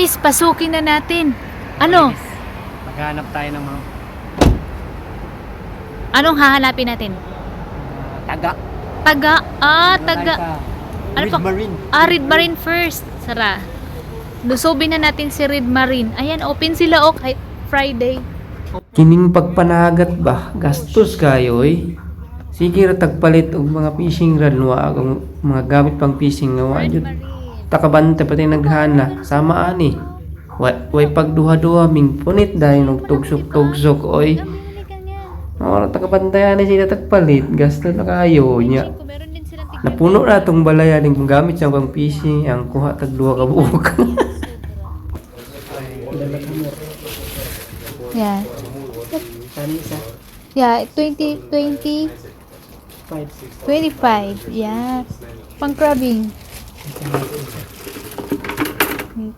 Guys, pasukin na natin. Ano? Maghanap tayo ng mga Anong hahanapin natin? taga. Taga. Taga. Ano Red pa? Marine. Red Marine first. Sara. Lusubin na natin si Red Marine. Ayan, open sila kahit Friday. Kining pagpanagat ba? Gastos kayo eh. Sige ra tagpalit og mga fishing rod wa ang mga gamit pang fishing nga wa Red jud. Marine. Takabante pati naghana sama ani. Way pagduha-duha ming punit dahil og tugsok-tugsok oy. Ora takabantayan ni sila tagpalit, gasto na kayo nya. Meron din silang tignan. Napuno na tong balayan ning gamit sa pang fishing ang kuha tag duha ka buok. Yeah. Kani isa. Yeah, 20, 25. Yeah. Pang crabbing.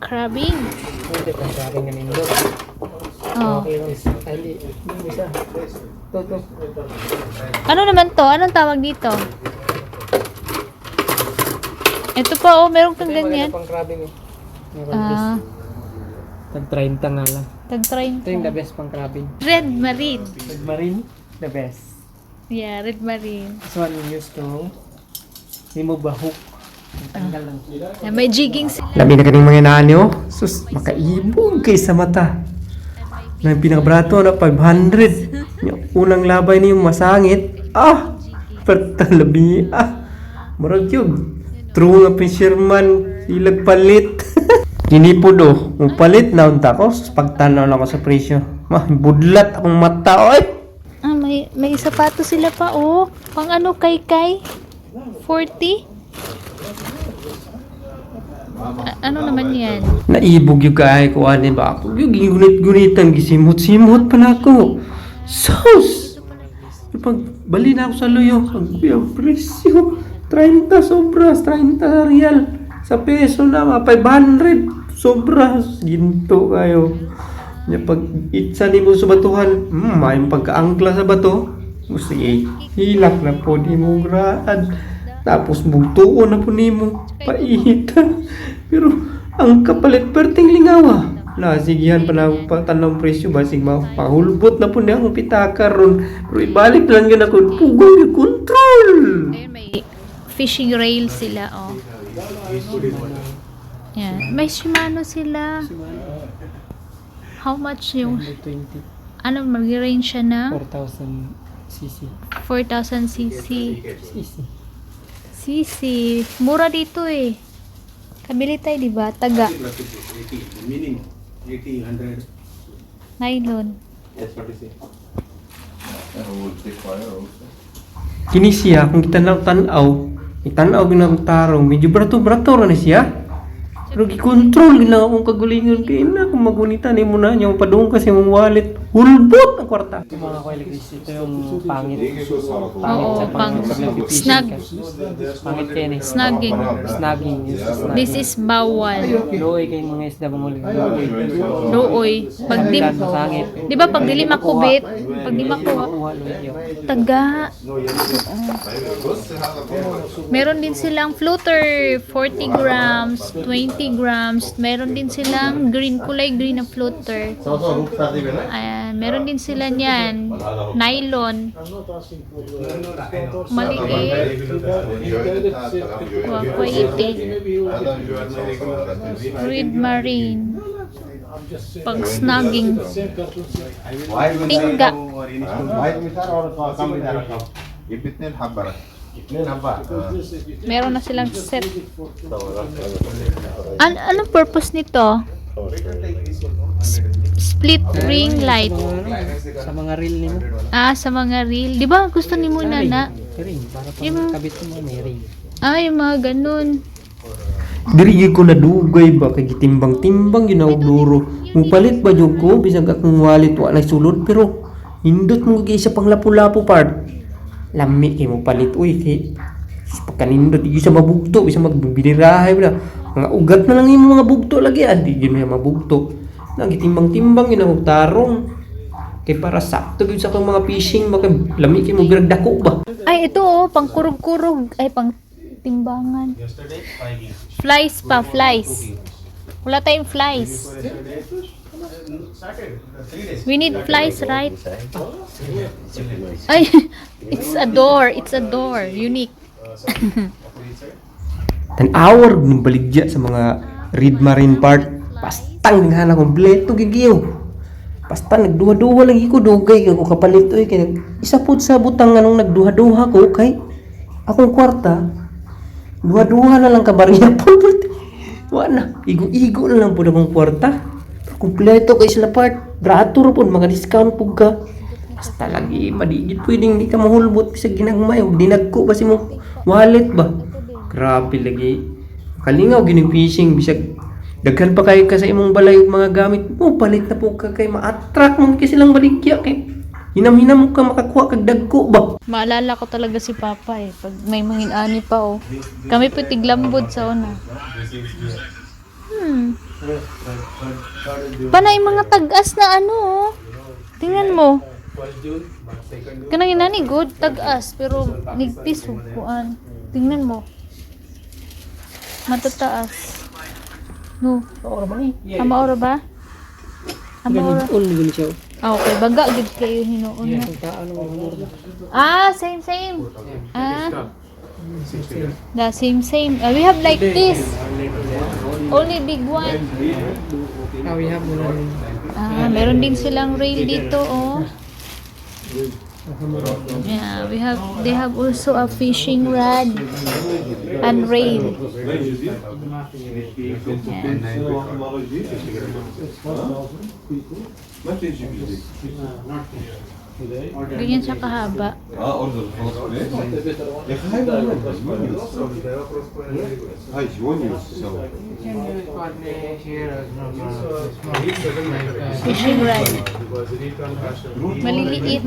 Crabbing. Pwede pa sa akin ng indot. Oh. Okay lang isa. Ali, isa. Toto. Ano naman to? Anong tawag dito? Ito pa meron kang ganyan. Pang crabbing eh. Meron Ah, Tag 30 nga lang. tag-try Ito yung the best pang crabbing. Red Marine. Red Marine, the best. Yeah, Red Marine. This one we used to remove a hook. Tanggal lang. Yeah, may jigging sila. Labi na kaning mga nanyo, sus makaibog kay sa mata. Nang pinakabrato na 500. Yung unang labay niyo masangit. Pertalabi. Murag yun. True nga fisherman, ilag palit. Ginipod mong palit na unta ko, pagtanaw lang ko sa presyo. Budlat akong mata, oy! May sapato sila pa, Pang ano, kay 40? Ano naman yan? Naibog yung kaay ko, ano ba ako? Yung gunit-gunitan, gisimot-simot pa na ako. Sus! Pag bali na ako sa luyo, ang presyo, 30 sobras, 30 real. Sa peso na, 500 sobras. Ginto kayo. Pag itsa ni mo sa batuhan, may pagkaangkla sa bato. Sige, hilak na po ni mo graan. Tapos bugtuon na po ni mo. Paitan. Pero ang kapalit perting lingawa. Nasigihan pa na ako patanong presyo. Basig pahulbot na po niya akong pitaka ron. Pero ibalik lang yun ako. Pugong yung control. Ayun, may fishing rail sila, Yan. May Shimano sila. How much yung... 20. Ano, mag-range siya na? 4,000 cc. 4,000 cc. Cc. Cc. Mura dito eh. Kabili tayo, di ba? Taga. Meaning 80, 100. Nylon. Yes, what is it? And would take fire also. Kini siya, kung kitanaw-tanaw, itanaw ginang tarong, medyo brato-brato na siya. Pero gikontrol gina akong kagulingon kay na kung magunita ni mo na niya padung kasi mong wallet hulbot ang kwarta. Yung mga coilies, ito yung pangit. Oo, pang snag. Pangit yan eh. Snagging. Snagging. This is bawal. Looy kayong mga isda bumuli. Looy. Pag di, Masangit. di ba pag dili makubit, pag di makuha, Kuha looy yun. taga. Meron din silang floater, 40 grams, 20 grams. Meron din silang green, kulay green na floater. Ayan, meron din sila niyan. Nylon. Maliit. Quality. Red Marine. Pag snagging. Tingga. Meron na silang set. Anong purpose nito? Split ring light. Sa mga reel nimo. Sa mga reel. Di ba gusto ni mo na? Ring. Para pag Yung- kabit mo may ring. Yung mga ganun. Diri ko na dugay ba kay gitimbang-timbang ginauduro. Mupalit ba jud ko bisag akong wallet wala sulod pero indot mo kay isa pang lapu-lapu part. Lami kay mo palit uy kay pagkanindot di sa mabugto bisa magbibirahay bla. Mga ugat na lang yung mga bugto lagi adi gyud may mabugto. Nagitimbang-timbang ginahugtarong. Kay para sakto gyud sa akong mga fishing maka lami kay mo birag dako ba. Ay, ito pang kurog-kurog. Ay, pang timbangan. Flies pa, flies. Wala tayong flies. We need flies, right? Ay, it's a door. It's a door. Unique. Tan-awar ng baligya sa mga Red Marine part. Pastang nga na kompleto gigiyaw. Basta nagduha-duha lagi ko dugay ako kapalit oy kay isa pud sa butang nganong nagduha-duha ko kay akong kwarta duha-duha na lang ka barya pud. Wa na igo-igo na lang pud akong kwarta. Kompleto kay sila part. Brato ra pud mga discount pud ka. Basta lagi madigit pwedeng di ka mahulbot sa ginagmay og dinagko basi mo wallet ba. Grabe lagi. Kalingaw gini fishing bisag daghan pa kayo ka sa imong balay ug mga gamit mo palit na po ka kay ma-attract mo kasi silang baligya kay hinam-hinam mo ka makakuha kag dagko ba. Maalala ko talaga si Papa eh. Pag may mangin-ani pa oh. Kami po tiglambod sa una. Panay mga tag-as na ano oh. Tingnan mo. Kanang inani good tag-as pero nigpis kuan. Tingnan mo. Matataas. No. Ama ora ba? Ama ora. Okay, baga gid kayo hinuon na. Same. The same. We have like this. Only big one. We have Meron din silang rail dito, oh. Yeah, they have also a fishing rod and rail. Ganyan siya kahaba. orada خلاص يا اخي هاي هاي جواني Fishing rod. Maliliit.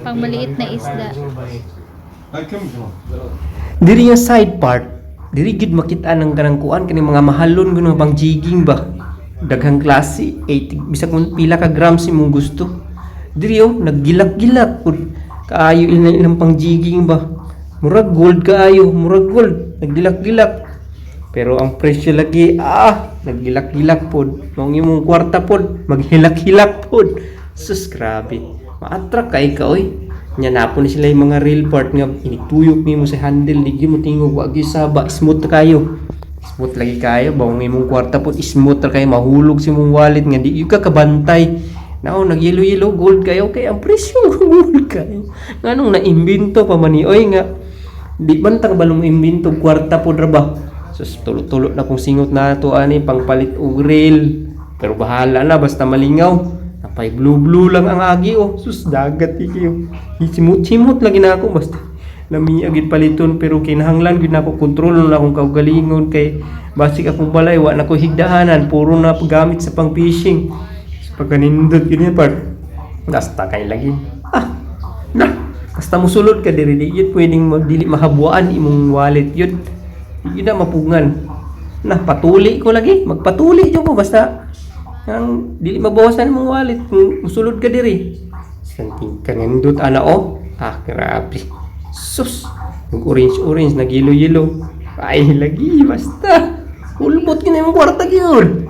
Pang maliit na isda. هاي كم جوان Diri yung side part, diri gid makita ng kanang kuan kani mga mahalon kuno pang jigging ba. Daghang klase 80 bisag kung pila ka grams imong gusto. Diri yo naggilak-gilak pud kaayo ilang pang jigging ba. Murag gold kaayo, murag gold, naggilak-gilak. Pero ang presyo lagi naggilak-gilak pod. Mong imong kwarta pod, maghilak-hilak pod. Sus grabe. Ma-attract kay ka oy. Nya napon ni sila yung mga real part nga inituyok nimo sa handle di mo tingog wa gyud saba smooth kayo. Smooth lagi kayo bawang imong kwarta pod smooth ra kayo mahulog si imong wallet nga di ka kabantay. Nao nag-yellow gold kayo kay ang presyo gold kayo. Nganong na-imbento pa man ni oy nga di bantang balong imbento kwarta pod ra ba. Sus tulo-tulo na kung singot na to ani pangpalit og real. Pero bahala na basta malingaw. Napay blue lang ang agi oh. Sus dagat ikiyo. Simut-simut lagi na ako basta. Lami agit paliton pero kinahanglan gid nako kontrol na akong kaugalingon kay basig akong balay wa na ko higdahanan puro na gamit sa pang fishing. Pagkanindot gini part. Basta kay lagi. Basta musulod ka diri di yun pwedeng dili mahabuan imong wallet yun. Di na mapungan. Patuli ko lagi. Magpatuli jud ko basta ang dili mabawasan imong wallet kung musulod ka diri. Santing kanindot ana oh. Grabe. Sus. Nag-orange, nag-yellow. Ay lagi basta. Ulbot kini imong kwarta gyud.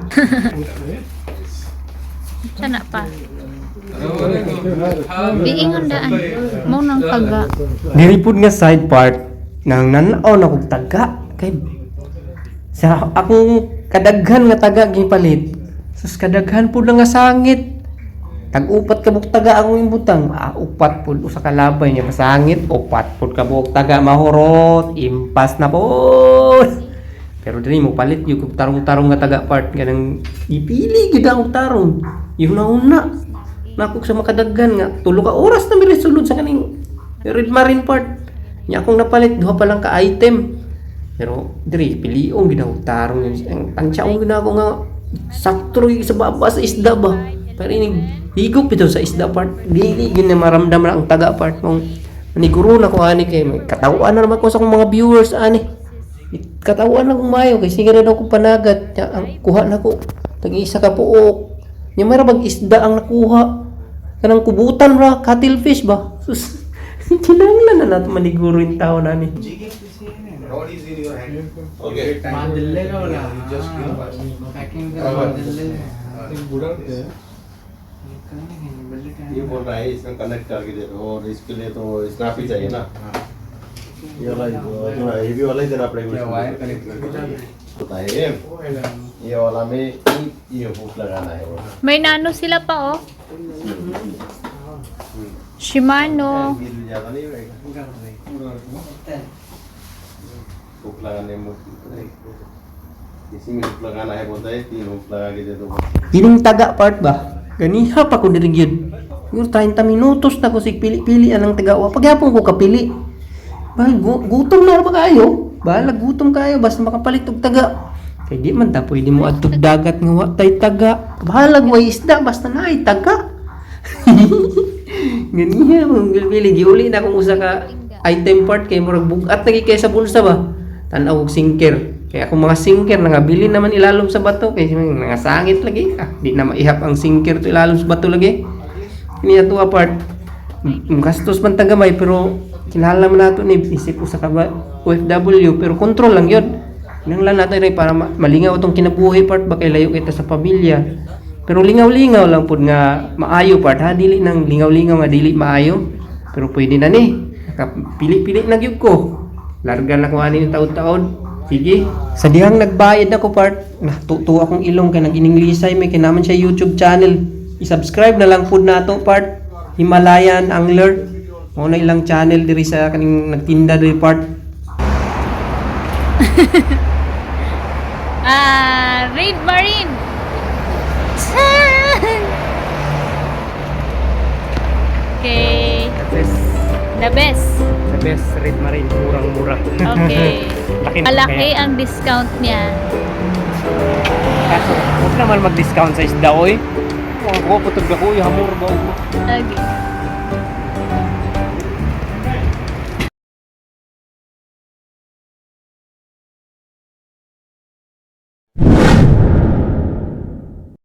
Sana pa. Diingon daan. Mo nang taga. Diri pud nga side part nang nanaw na kog taga kay sa akong kadaghan nga taga gipalit. Sus kadaghan pud nga sangit. Tag-upat ka buk taga akong imbutang. Upat pud usa ka labay niya masangit. Upat pud ka buk taga mahurot. Impas na pud. Pero diri mo palit yung tarong-tarong nga taga part ganang ipili gid ang tarong. Yung nauna. Nakuk sa makadaghan nga 3 ka oras na mi sulod sa kaning Red Marine part. Nya akong napalit duha pa lang ka item. Pero diri piliong gid ang tarong ang tansyaong gid ako nga sakto sa baba sa isda ba. Pero inig higop ito sa isda part. Dili gid na maramdam na ang taga part mong maniguro na ko ani kay may katawan na naman ko sa akong mga viewers ani. Katawan na kong mayo kay sige na ako panagat ang kuha na ko tag-isa ka puok. Nya may ra isda ang nakuha. Kanang kubutan ra cuttlefish ba. Sus. Kinahanglan na nato maniguro yung tao nani. Okay. बादल का वाला Just packing का हाँ, बादल ये बोल रहा है इसमें कनेक्ट करके दे दो और इसके लिए तो स्नैप ही चाहिए ना ये वाला जो है हेवी वाला ही देना पड़ेगा वायर कनेक्ट करके बताइए ये वाला में ये हुक लगाना है वो May nano sila pa oh. Shimano. गिर भी ज्यादा नहीं रहेगा हुक लगाने में इसी में हुक लगाना है बोलता है 3 हुक लगा के दे दो Ining taga part ba? Ganiha pa ko diri gyud. Siguro 30 minutos na ko sig pili-pili anang tagawa. Paghapon ko kapili. Bahal gutom na ba kayo? Bahala gutom kayo basta makapalit og taga. Kay di man ta pwede mo adtog dagat nga wa tay taga. Bahala way isda basta naay taga. Ganiha mong pili giuli na kung usa ka item part kay murag bugat lagi kay sa bulsa ba. Tan-aw og sinker. Kaya akong mga sinker nangabili naman ilalom sa bato kay nangasangit lagi. Di na maihap ang sinker to ilalom sa bato lagi. Kini ato apart. Gastos man tagamay pero kinahanglan man nato ni isip ko sa OFW pero control lang yun. Kinahanglan nato rin para malingaw itong kinabuhi part ba kay layo kita sa pamilya. Pero lingaw-lingaw lang pud nga maayo part ha dili nang lingaw-lingaw nga dili maayo. Pero pwede na ni. Pili-pili na gyud ko. Larga na ko ani taon-taon. Sige. Sa dihang nagbayad ako part, natutuwa akong ilong kay nag-ininglisay may kinaman siya YouTube channel. I-subscribe na lang pud nato part Himalayan Angler. Mo na ilang channel diri sa kaning nagtinda diri part. Raid Marine. Okay. The best. The best Red Marine, murang-mura. Okay. Laki na Malaki kaya. ang discount niya. Kaso, huwag naman mag-discount sa isda, oy. Huwag ko, putog ako, hamur ba? Okay.